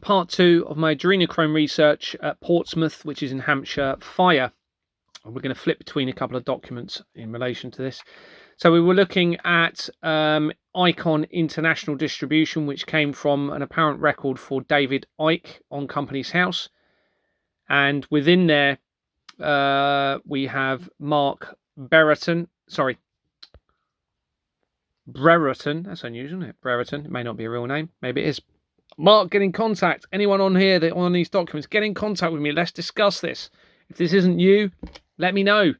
part 2 of my adrenochrome research at Portsmouth, which is in Hampshire, fire. And we're going to flip between a couple of documents in relation to this. So we were looking at Icon International Distribution, which came from an apparent record for David Icke on Companies House. And within there, we have Mark Brereton. That's unusual, isn't it? Brereton. It may not be a real name. Maybe it is. Mark, get in contact. Anyone on here that on these documents, get in contact with me. Let's discuss this. If this isn't you, let me know.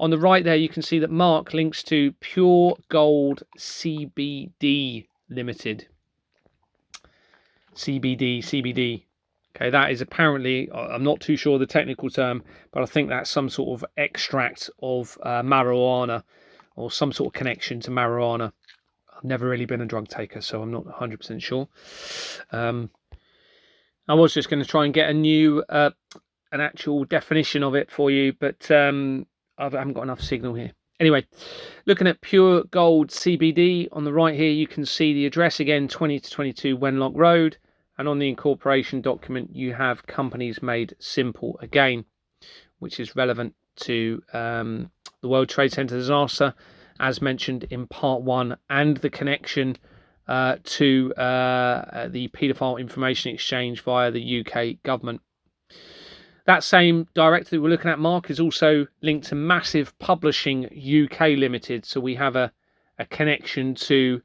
On the right there, you can see that Mark links to Pure Gold CBD Limited. CBD. Okay, that is apparently, I'm not too sure the technical term, but I think that's some sort of extract of marijuana or some sort of connection to marijuana. I've never really been a drug taker, so I'm not 100% sure. I was just going to try and get an actual definition of it for you, but I haven't got enough signal here. Anyway, looking at Pure Gold CBD, on the right here, you can see the address again, 20 to 22 Wenlock Road. And on the incorporation document, you have Companies Made Simple again, which is relevant to the World Trade Center disaster, as mentioned in part 1, and the connection to the paedophile information exchange via the UK government. That same director that we're looking at, Mark, is also linked to Massive Publishing UK Limited. So we have a connection to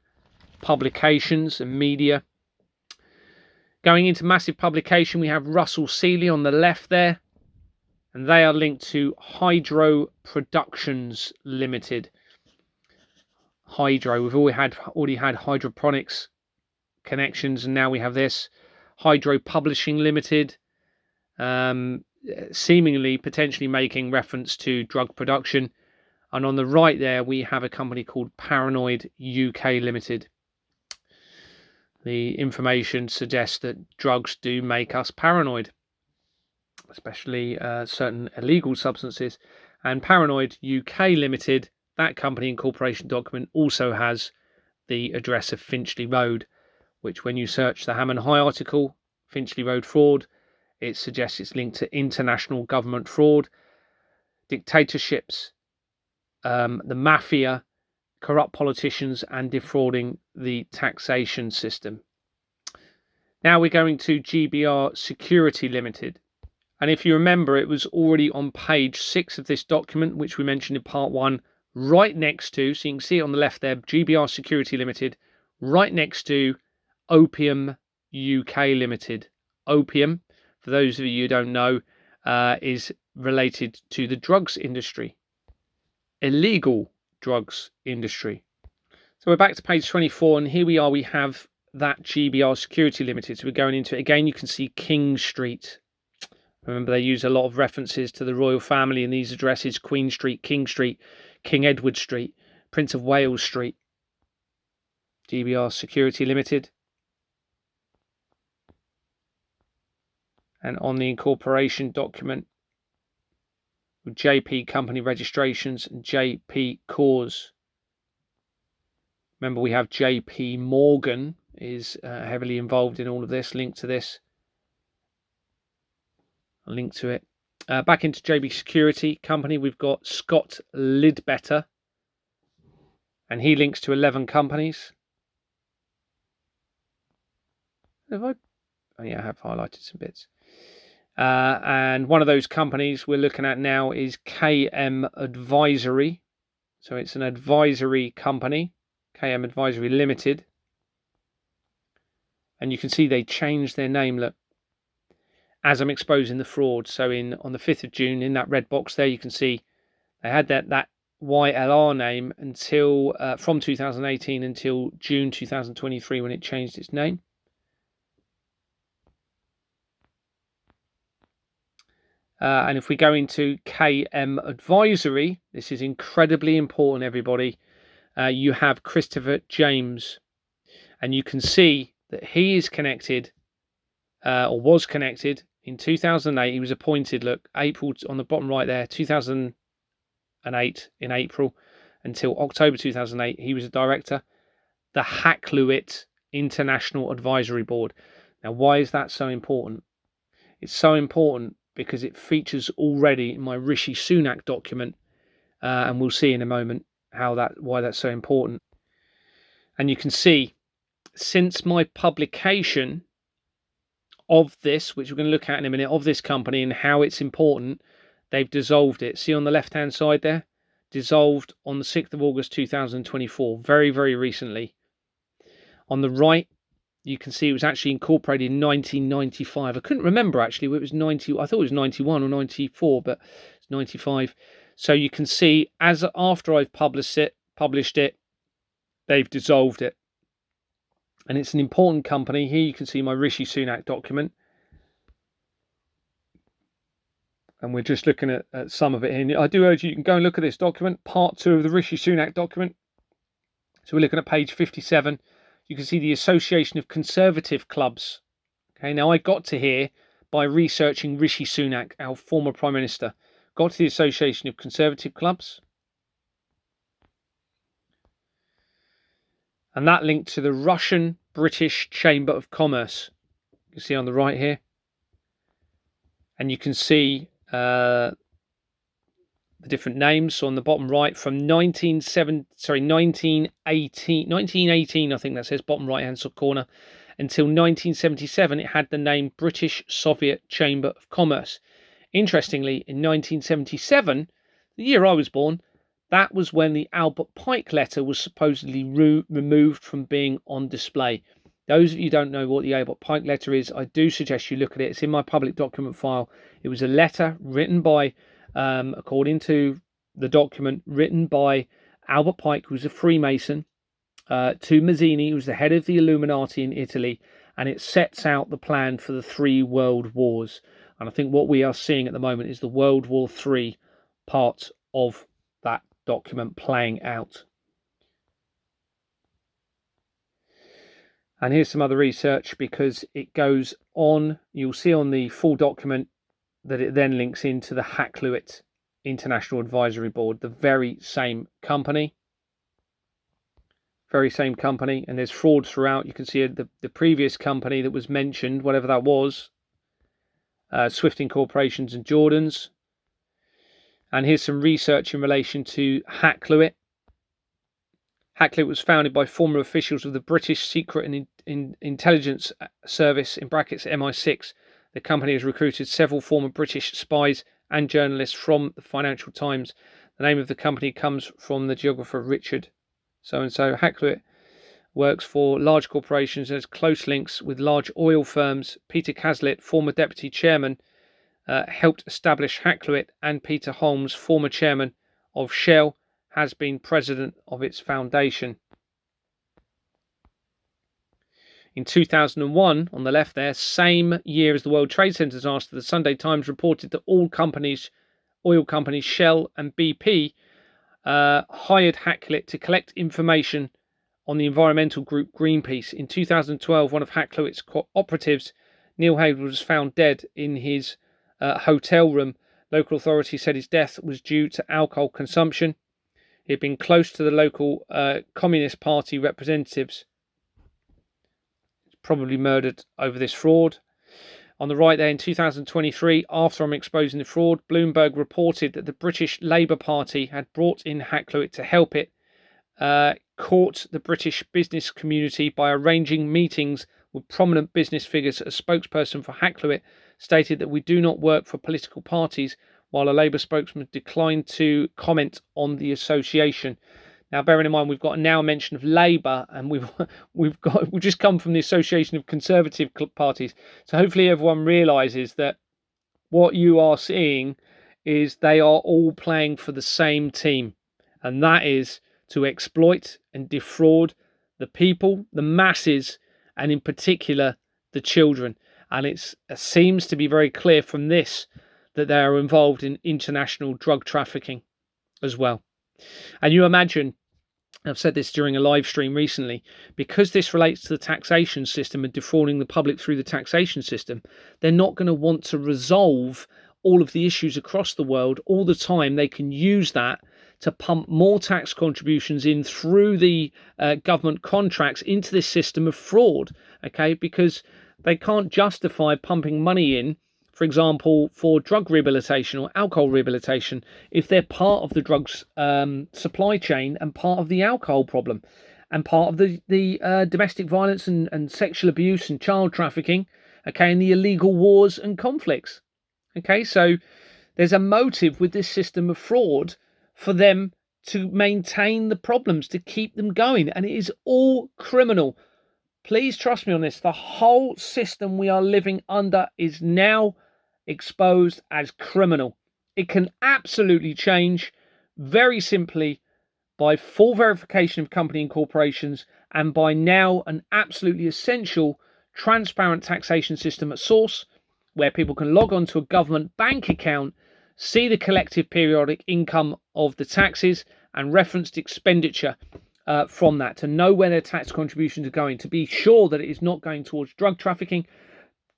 publications and media. Going into Massive Publication, we have Russell Seeley on the left there, and they are linked to Hydro Productions Limited. Hydro, we've already had hydroponics connections, and now we have this. Hydro Publishing Limited, seemingly potentially making reference to drug production. And on the right there, we have a company called Paranoid UK Limited. The information suggests that drugs do make us paranoid, especially certain illegal substances. And Paranoid UK Limited, that company incorporation document, also has the address of Finchley Road, which when you search the Hammond High article, Finchley Road fraud, it suggests it's linked to international government fraud, dictatorships, the mafia, corrupt politicians, and defrauding the taxation system. Now we're going to GBR Security Limited. And if you remember, it was already on page 6 of this document, which we mentioned in part 1, right next to, so you can see it on the left there, GBR Security Limited, right next to Opium UK Limited. Opium, for those of you who don't know, is related to the drugs industry. Illegal drugs industry. So we're back to page 24, and here we are, we have that GBR Security Limited. So we're going into it again. You can see King Street. Remember, they use a lot of references to the royal family in these addresses: Queen Street, King Edward Street, Prince of Wales Street. GBR Security Limited. And on the incorporation document, with JP Company Registrations and JP Cause. Remember, we have JP Morgan is heavily involved in all of this, linked to this. I'll link to it. Back into JB Security Company, we've got Scott Lidbetter, and he links to 11 companies. Oh yeah, I have highlighted some bits. And one of those companies we're looking at now is KM Advisory. So it's an advisory company, KM Advisory Limited. And you can see they changed their name, look, as I'm exposing the fraud. So on the 5th of June, in that red box there, you can see they had that YLR name until from 2018 until June 2023 when it changed its name. And if we go into KM Advisory, this is incredibly important, everybody. You have Christopher James, and you can see that he is connected, or was connected in 2008. He was appointed, look, April on the bottom right there, 2008 in April until October 2008. He was a director. The Hackluit International Advisory Board. Now, why is that so important? It's so important because it features already in my Rishi Sunak document, and we'll see in a moment why that's so important. And you can see, since my publication of this, which we're going to look at in a minute, of this company and how it's important, they've dissolved it. See on the left hand side there, dissolved on the 6th of August 2024, very, very recently. On the right, you can see it was actually incorporated in 1995. I couldn't remember actually whether it was 90. I thought it was 91 or 94, but it's 95. So you can see, as after I've published it, they've dissolved it. And it's an important company. Here you can see my Rishi Sunak document. And we're just looking at some of it here. I do urge you can go and look at this document, part 2 of the Rishi Sunak document. So we're looking at page 57. You can see the Association of Conservative Clubs. Okay, now I got to here by researching Rishi Sunak, our former Prime Minister. Got to the Association of Conservative Clubs. And that linked to the Russian-British Chamber of Commerce. You can see on the right here. And you can see the different names. So on the bottom right, from 1918, I think that says, bottom right-hand corner, until 1977, it had the name British Soviet Chamber of Commerce. Interestingly, in 1977, the year I was born, that was when the Albert Pike letter was supposedly removed from being on display. Those of you who don't know what the Albert Pike letter is, I do suggest you look at it. It's in my public document file. It was a letter written by, according to the document, written by Albert Pike, who's a Freemason, to Mazzini, who's the head of the Illuminati in Italy, and it sets out the plan for the 3 world wars. And I think what we are seeing at the moment is the World War III part of that document playing out. And here's some other research, because it goes on. You'll see on the full document that it then links into the Hakluyt International Advisory Board, the very same company. Very same company, and there's fraud throughout. You can see the previous company that was mentioned, whatever that was, Swift Incorporations and Jordans. And here's some research in relation to Hakluyt. Hakluyt was founded by former officials of the British Secret and Intelligence Service, in brackets MI6. The company has recruited several former British spies and journalists from the Financial Times. The name of the company comes from the geographer Richard so-and-so. Hakluyt works for large corporations and has close links with large oil firms. Peter Caslett, former deputy chairman, helped establish Hakluyt, and Peter Holmes, former chairman of Shell, has been president of its foundation. In 2001, on the left there, same year as the World Trade Center disaster, the Sunday Times reported that all oil companies, Shell and BP, hired Hakluyt to collect information on the environmental group Greenpeace. In 2012, one of Hakluyt's operatives, Neil Hayward, was found dead in his hotel room. Local authorities said his death was due to alcohol consumption. He had been close to the local Communist Party representatives. Probably murdered over this fraud. On the right there, in 2023, after I'm exposing the fraud, Bloomberg reported that the British Labour Party had brought in Hakluyt to help it court the British business community by arranging meetings with prominent business figures. A spokesperson for Hakluyt stated that we do not work for political parties, while a Labour spokesman declined to comment on the association. Now, bearing in mind, we've got a now mention of Labour, and we've just come from the Association of Conservative Parties. So hopefully everyone realises that what you are seeing is they are all playing for the same team, and that is to exploit and defraud the people, the masses, and in particular the children. And it seems to be very clear from this that they are involved in international drug trafficking as well. And you imagine, I've said this during a live stream recently, because this relates to the taxation system and defrauding the public through the taxation system, they're not going to want to resolve all of the issues across the world all the time. They can use that to pump more tax contributions in through the government contracts into this system of fraud, okay? Because they can't justify pumping money in, for example, for drug rehabilitation or alcohol rehabilitation, if they're part of the drugs supply chain and part of the alcohol problem and part of the domestic violence and sexual abuse and child trafficking, okay, and the illegal wars and conflicts. Okay, so there's a motive with this system of fraud for them to maintain the problems, to keep them going, and it is all criminal. Please trust me on this. The whole system we are living under is now exposed as criminal. It can absolutely change very simply by full verification of company and corporations, and by now an absolutely essential transparent taxation system at source, where people can log on to a government bank account, see the collective periodic income of the taxes and referenced expenditure from that, to know where their tax contributions are going, to be sure that it is not going towards drug trafficking,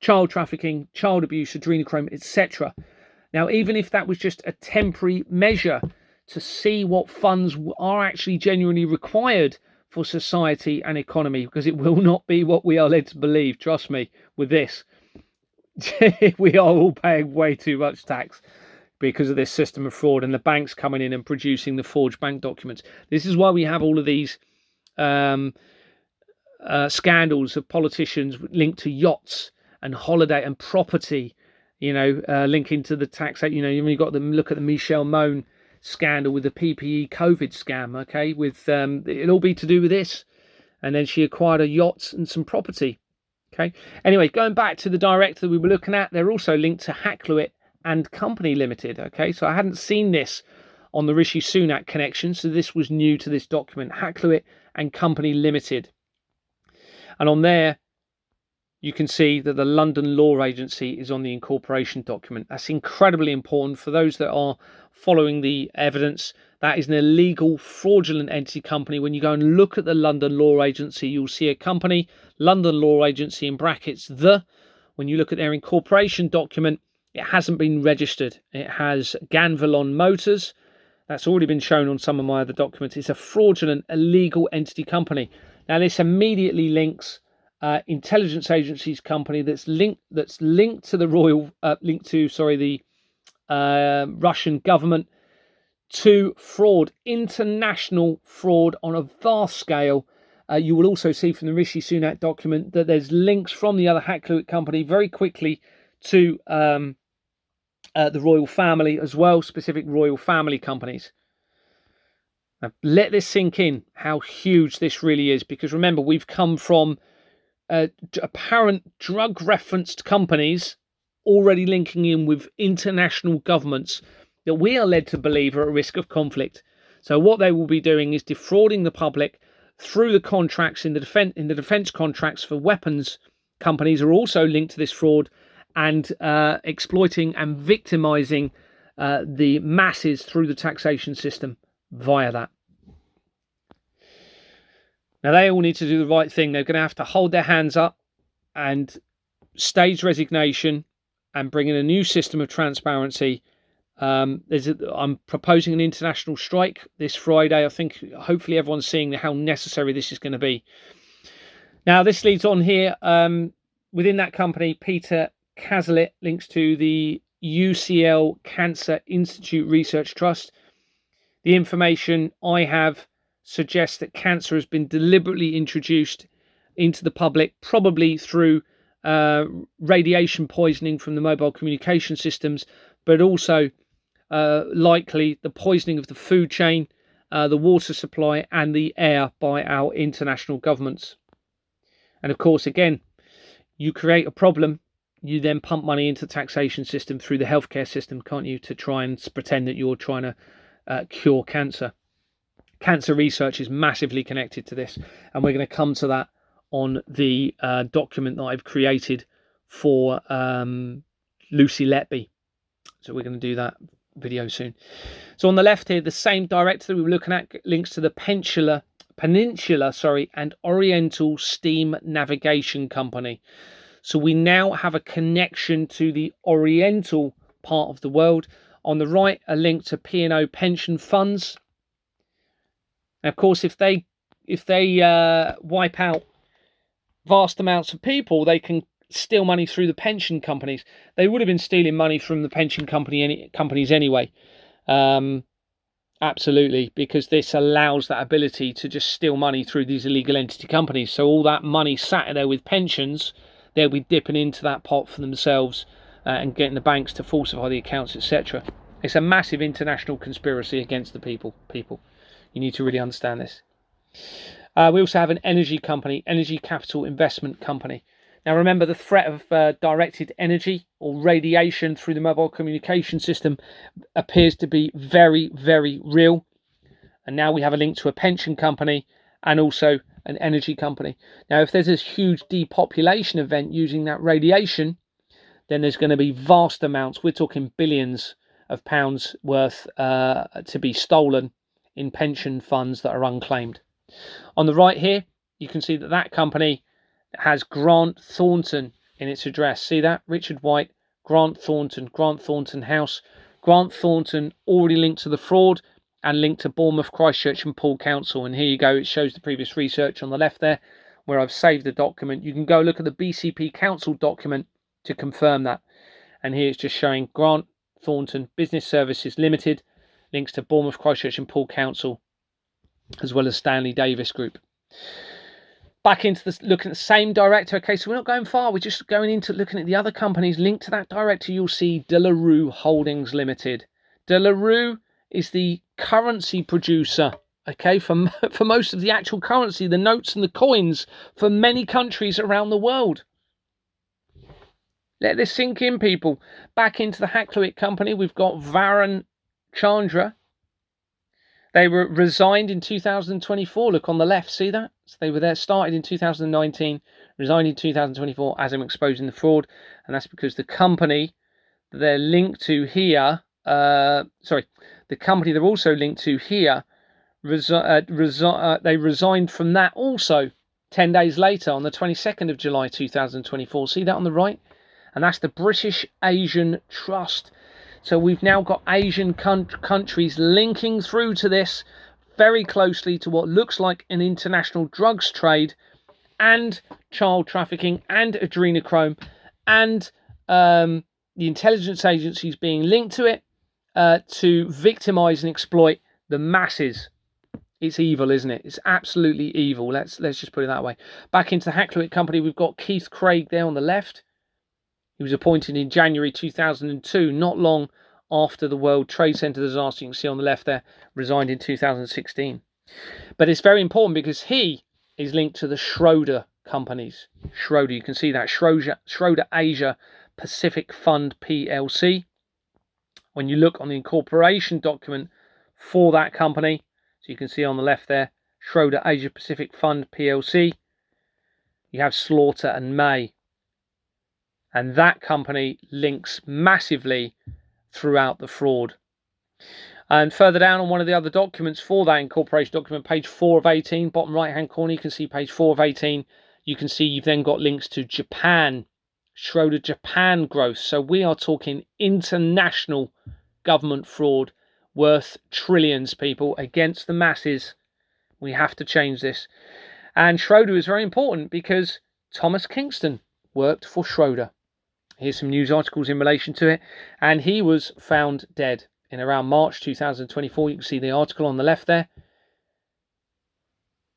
child abuse, adrenochrome, etc. Now, even if that was just a temporary measure to see what funds are actually genuinely required for society and economy, because it will not be what we are led to believe, trust me, with this. We are all paying way too much tax because of this system of fraud and the banks coming in and producing the forged bank documents. This is why we have all of these scandals of politicians linked to yachts and holiday and property, linking to the tax. You've got them. Look at the Michelle Mone scandal with the PPE COVID scam. Okay, with it'll all be to do with this, and then she acquired a yacht and some property. Okay. Anyway, going back to the director that we were looking at, they're also linked to Hackluit and Company Limited. Okay, so I hadn't seen this on the Rishi Sunak connection, so this was new to this document. Hackluit and Company Limited, and on there you can see that the London Law Agency is on the incorporation document. That's incredibly important for those that are following the evidence. That is an illegal, fraudulent entity company. When you go and look at the London Law Agency, you'll see a company, London Law Agency in brackets, when you look at their incorporation document, it hasn't been registered. It has Ganvilon Motors. That's already been shown on some of my other documents. It's a fraudulent, illegal entity company. Now, this immediately links intelligence agencies company that's linked to the the Russian government, to fraud, international fraud on a vast scale. You will also see from the Rishi Sunak document that there's links from the other Hackluit company very quickly to the royal family as well, specific royal family companies. Now, let this sink in, how huge this really is, because remember, we've come from apparent drug-referenced companies already linking in with international governments that we are led to believe are at risk of conflict. So what they will be doing is defrauding the public through the contracts in the defense contracts for weapons. Companies are also linked to this fraud and exploiting and victimizing the masses through the taxation system via that. Now, they all need to do the right thing. They're going to have to hold their hands up and stage resignation and bring in a new system of transparency. I'm proposing an international strike this Friday. I think hopefully everyone's seeing how necessary this is going to be. Now, this leads on here. Within that company, Peter Cazalet links to the UCL Cancer Institute Research Trust. The information I have suggests that cancer has been deliberately introduced into the public, probably through radiation poisoning from the mobile communication systems, but also likely the poisoning of the food chain, the water supply and the air by our international governments. And of course, again, you create a problem, you then pump money into the taxation system through the healthcare system, can't you, to try and pretend that you're trying to cure cancer. Cancer research is massively connected to this, and we're going to come to that on the document that I've created for Lucy Letby. So we're going to do that video soon. So on the left here, the same director that we were looking at links to the Peninsula and Oriental Steam Navigation Company. So we now have a connection to the Oriental part of the world. On the right, a link to P&O pension funds. Now, of course, if they wipe out vast amounts of people, they can steal money through the pension companies. They would have been stealing money from the pension companies anyway. Absolutely, because this allows that ability to just steal money through these illegal entity companies. So all that money sat there with pensions, they'll be dipping into that pot for themselves and getting the banks to falsify the accounts, etc. It's a massive international conspiracy against the people. You need to really understand this. We also have an energy company, Energy Capital Investment Company. Now remember, the threat of directed energy or radiation through the mobile communication system appears to be very, very real. And now we have a link to a pension company and also an energy company. Now, if there's a huge depopulation event using that radiation, then there's going to be vast amounts, we're talking billions of pounds worth to be stolen in pension funds that are unclaimed. On the right here, you can see that that company has Grant Thornton in its address. See that? Richard White, Grant Thornton House. Grant Thornton already linked to the fraud and linked to Bournemouth, Christchurch and Poole Council. And here you go. It shows the previous research on the left there where I've saved the document. You can go look at the BCP Council document to confirm that. And here it's just showing Grant Thornton Business Services Limited, links to Bournemouth, Christchurch and Poole Council, as well as Stanley Davis Group. Back into this, looking at the same director. Okay, so we're not going far. We're just going into looking at the other companies linked to that director. You'll see De La Rue Holdings Limited. De La Rue is the currency producer, okay, for most of the actual currency, the notes and the coins for many countries around the world. Let this sink in, people. Back into the Hakluyt company, we've got Varun Chandra. They were resigned in 2024. Look on the left, see that? So they were there, started in 2019, resigned in 2024 as I'm exposing the fraud. And that's because the company that they're linked to here, the company they're also linked to here, they resigned from that also 10 days later on the 22nd of July 2024. See that on the right? And that's the British Asian Trust. So we've now got Asian countries linking through to this very closely to what looks like an international drugs trade and child trafficking and adrenochrome and the intelligence agencies being linked to it to victimize and exploit the masses. It's evil, isn't it? It's absolutely evil. Let's just put it that way. Back into the Hakluyt company, we've got Keith Craig there on the left. He was appointed in January 2002, not long after the World Trade Center disaster. You can see on the left there, resigned in 2016. But it's very important because he is linked to the Schroeder companies. Schroeder, you can see that, Schroeder Asia Pacific Fund PLC. When you look on the incorporation document for that company, so you can see on the left there, Schroeder Asia Pacific Fund PLC, you have Slaughter and May. And that company links massively throughout the fraud. And further down on one of the other documents for that incorporation document, page 4 of 18, bottom right hand corner, you can see page 4 of 18. You can see you've then got links to Japan, Schroeder Japan growth. So we are talking international government fraud worth trillions, people, against the masses. We have to change this. And Schroeder is very important because Thomas Kingston worked for Schroeder. Here's some news articles in relation to it. And he was found dead in around March 2024. You can see the article on the left there.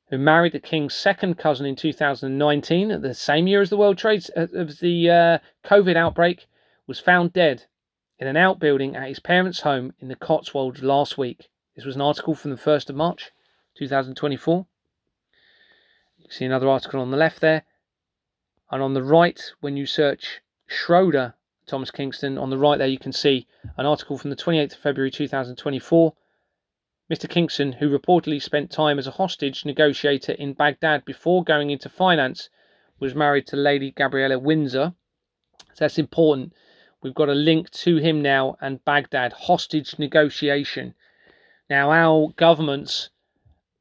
Who married the king's second cousin in 2019, at the same year as the World Trade of the COVID outbreak, was found dead in an outbuilding at his parents' home in the Cotswolds last week. This was an article from the 1st of March 2024. You can see another article on the left there. And on the right, when you search Schroeder, Thomas Kingston, on the right there you can see an article from the 28th of February 2024. Mr. Kingston, who reportedly spent time as a hostage negotiator in Baghdad before going into finance, was married to Lady Gabriella Windsor. So that's important. We've got a link to him now and Baghdad, hostage negotiation. Now our governments,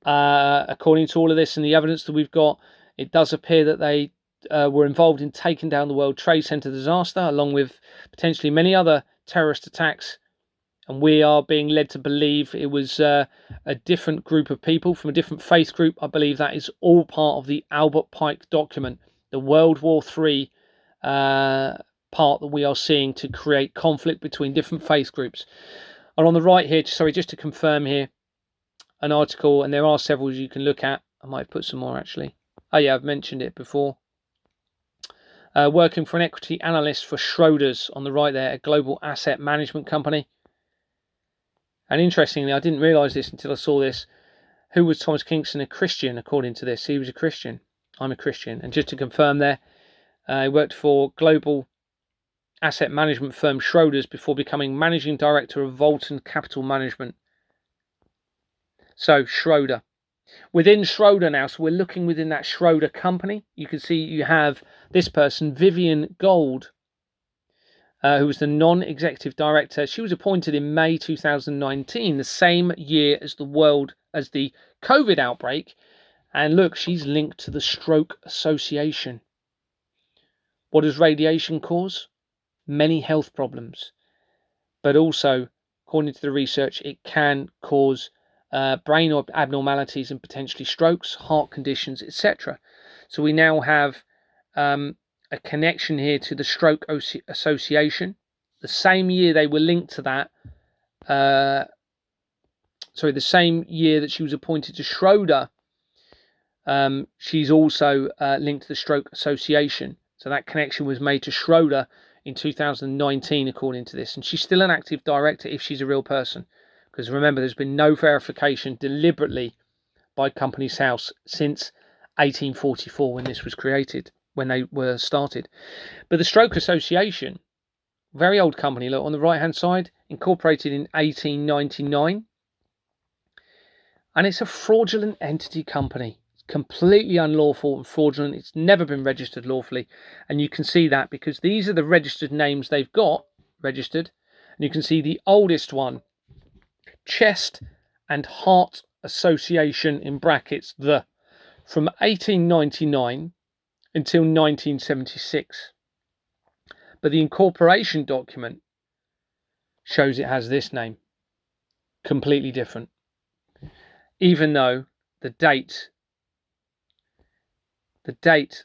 according to all of this and the evidence that we've got, it does appear that they were involved in taking down the World Trade Center disaster, along with potentially many other terrorist attacks. And we are being led to believe it was a different group of people from a different faith group. I believe that is all part of the Albert Pike document, the World War III part that we are seeing to create conflict between different faith groups. And on the right here, sorry, just to confirm here, an article, and there are several you can look at. I might put some more actually. Oh yeah, I've mentioned it before. Working for an equity analyst for Schroders on the right there, a global asset management company. And interestingly, I didn't realise this until I saw this. Who was Thomas Kingston? A Christian, according to this. He was a Christian. I'm a Christian. And just to confirm there, he worked for global asset management firm Schroders before becoming managing director of Volton Capital Management. So Schroder. Within Schroder now, so we're looking within that Schroder company. You can see you have this person, Vivian Gold, who was the non-executive director. She was appointed in May 2019, the same year as the COVID outbreak. And look, she's linked to the Stroke Association. What does radiation cause? Many health problems. But also, according to the research, it can cause brain abnormalities and potentially strokes, heart conditions, etc. So we now have a connection here to the Stroke Association. The same year they were linked to that, the same year that she was appointed to Schroder, she's also linked to the Stroke Association. So that connection was made to Schroder in 2019, according to this. And she's still an active director if she's a real person. Because remember, there's been no verification deliberately by Companies House since 1844 when this was created, when they were started. But the Stroke Association, very old company, look on the right-hand side, incorporated in 1899. And it's a fraudulent entity company. It's completely unlawful and fraudulent. It's never been registered lawfully. And you can see that because these are the registered names they've got registered. And you can see the oldest one, Chest and Heart Association in brackets, from 1899 until 1976. But the incorporation document shows it has this name, completely different. Even though the date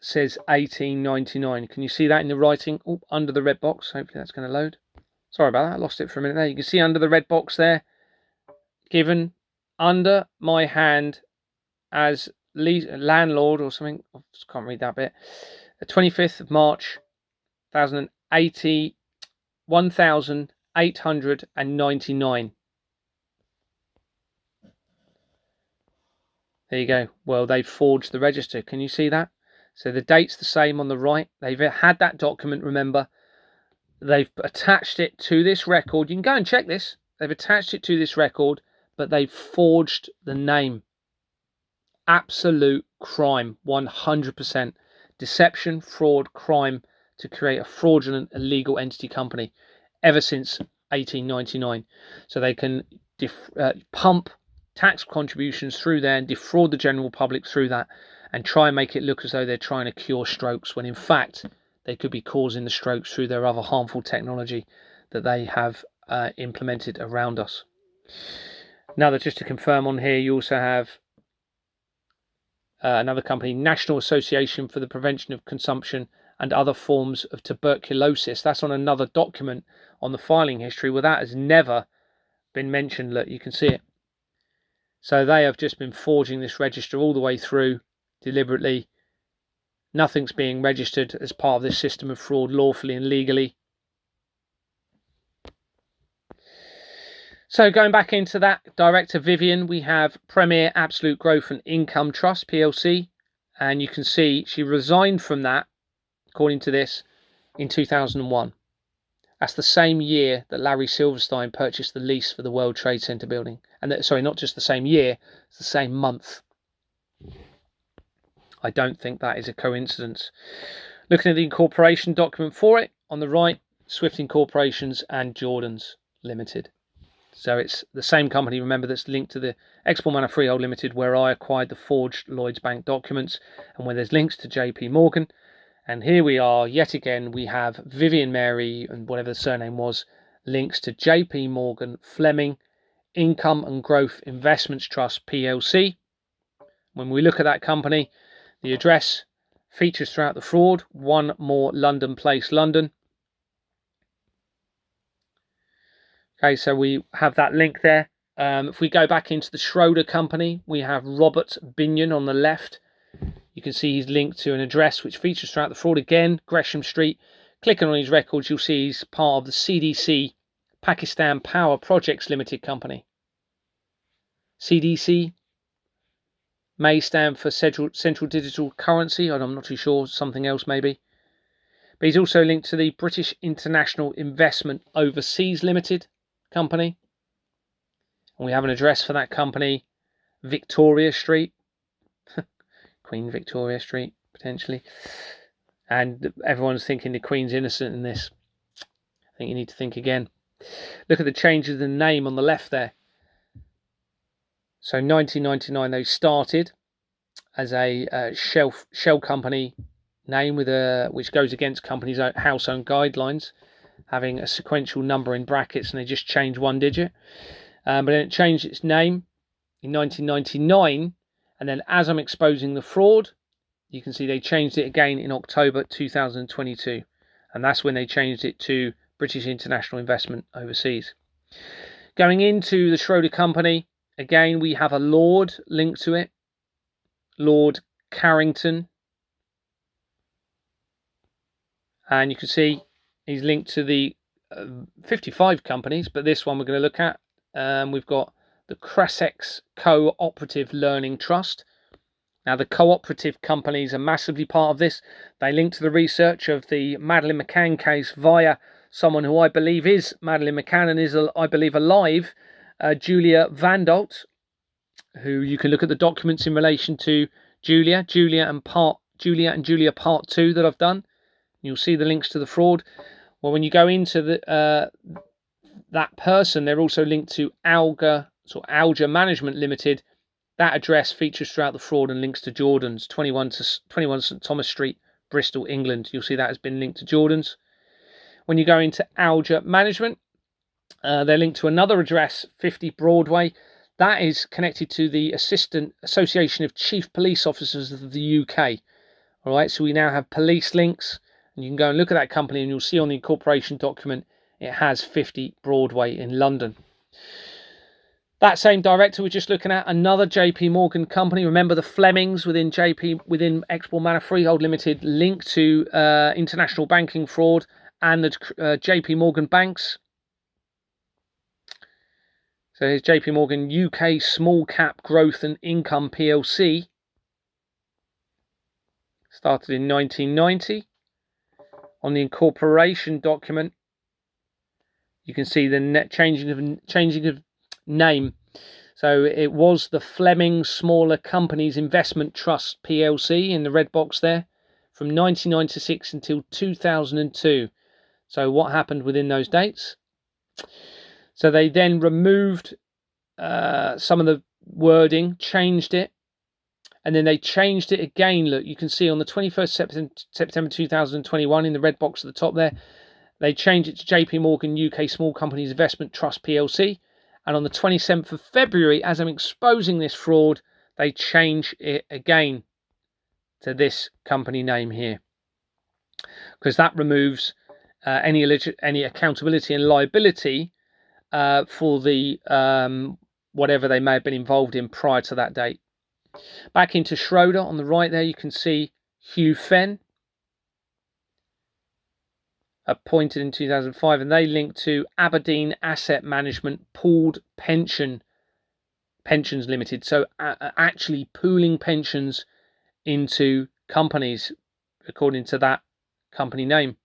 says 1899. Can you see that in the writing? Oh, under the red box. Hopefully that's going to load. Sorry about that. I lost it for a minute there. You can see under the red box there, given under my hand as landlord or something. I just can't read that bit. The 25th of March, 1899. There you go. Well, they've forged the register. Can you see that? So the date's the same on the right. They've had that document, remember. They've attached it to this record. You can go and check this. They've attached it to this record, but they've forged the name. Absolute crime, 100%. Deception, fraud, crime to create a fraudulent, illegal entity company ever since 1899. So they can pump tax contributions through there and defraud the general public through that and try and make it look as though they're trying to cure strokes when in fact they could be causing the strokes through their other harmful technology that they have implemented around us. Now, that just to confirm on here, you also have another company, National Association for the Prevention of Consumption and Other Forms of Tuberculosis. That's on another document on the filing history where that has never been mentioned. Look, you can see it. So they have just been forging this register all the way through deliberately. Nothing's being registered as part of this system of fraud lawfully and legally. So going back into that, Director Vivian, we have Premier Absolute Growth and Income Trust, PLC. And you can see she resigned from that, according to this, in 2001. That's the same year that Larry Silverstein purchased the lease for the World Trade Center building. And not just the same year, it's the same month. I don't think that is a coincidence. Looking at the incorporation document for it, on the right, Swift Incorporations and Jordans Limited. So it's the same company, remember, that's linked to the Export Manor Freehold Limited, where I acquired the forged Lloyds Bank documents, and where there's links to JP Morgan. And here we are, yet again, we have Vivian Mary, and whatever the surname was, links to JP Morgan Fleming Income and Growth Investments Trust, PLC. When we look at that company, the address Features throughout the fraud, One More London Place, London. Okay, so we have that link there. If we go back into the Schroeder company, we have Robert Binion on the left. You can see he's linked to an address which features throughout the fraud again, Gresham Street. Clicking on his records, you'll see he's part of the CDC, Pakistan Power Projects Limited Company. CDC may stand for Central Digital Currency, I'm not too sure, something else maybe. But he's also linked to the British International Investment Overseas Limited Company. And we have an address for that company, Victoria Street. Queen Victoria Street, potentially. And everyone's thinking the Queen's innocent in this. I think you need to think again. Look at the change of the name on the left there. So 1999 they started as a shell company name with which goes against companies' house-owned guidelines, having a sequential number in brackets, and they just changed one digit. But then it changed its name in 1999, and then as I'm exposing the fraud, you can see they changed it again in October 2022, and that's when they changed it to British International Investment Overseas. Going into the Schroeder company, again we have a Lord linked to it, Lord Carrington, and you can see he's linked to the 55 companies, but this one we're going to look at. We've got the Cressex Cooperative Learning Trust. Now, the cooperative companies are massively part of this. They link to the research of the Madeleine McCann case via someone who I believe is Madeleine McCann and is, I believe, alive, Julia Vandolt, who you can look at the documents in relation to Julia and Julia Part 2 that I've done. You'll see the links to the fraud. Well, when you go into the that person, they're also linked to Alga Management Limited. That address features throughout the fraud and links to Jordan's, 21 St Thomas Street, Bristol, England. You'll see that has been linked to Jordan's. When you go into Alga Management, they're linked to another address, 50 Broadway. That is connected to the Association of Chief Police Officers of the UK. All right, so we now have police links, and you can go and look at that company, and you'll see on the incorporation document it has 50 Broadway in London. That same director we're just looking at, another JP Morgan company. Remember the Flemings within Export Manor Freehold Limited, linked to international banking fraud and the JP Morgan banks. So here's JP Morgan UK Small Cap Growth and Income PLC. Started in 1990. On the incorporation document, you can see the changing of name. So it was the Fleming Smaller Companies Investment Trust PLC in the red box there from 1996 until 2002. So what happened within those dates? So they then removed some of the wording, changed it, and then they changed it again. Look, you can see on the 21st September 2021 in the red box at the top there, they changed it to JP Morgan UK Small Companies Investment Trust PLC. And on the 27th of February, as I'm exposing this fraud, they change it again to this company name here, because that removes any accountability and liability for the whatever they may have been involved in prior to that date. Back into Schroeder on the right there, you can see Hugh Fenn, appointed in 2005, and they link to Aberdeen Asset Management Pooled Pensions Limited. So actually pooling pensions into companies according to that company name.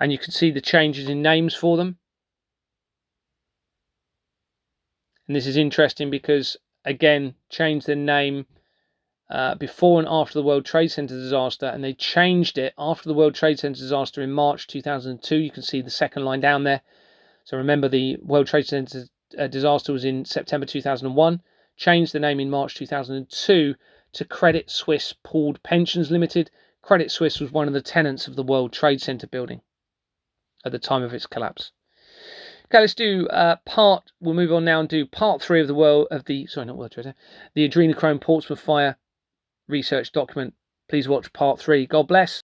And you can see the changes in names for them. And this is interesting because, again, changed the name before and after the World Trade Center disaster, and they changed it after the World Trade Center disaster in March 2002. You can see the second line down there. So remember, the World Trade Center disaster was in September 2001. Changed the name in March 2002 to Credit Suisse Pooled Pensions Limited. Credit Suisse was one of the tenants of the World Trade Center building at the time of its collapse. Okay, let's do we'll move on now and do part 3 of the adrenochrome Portsmouth fire research document. Please watch part 3. God bless.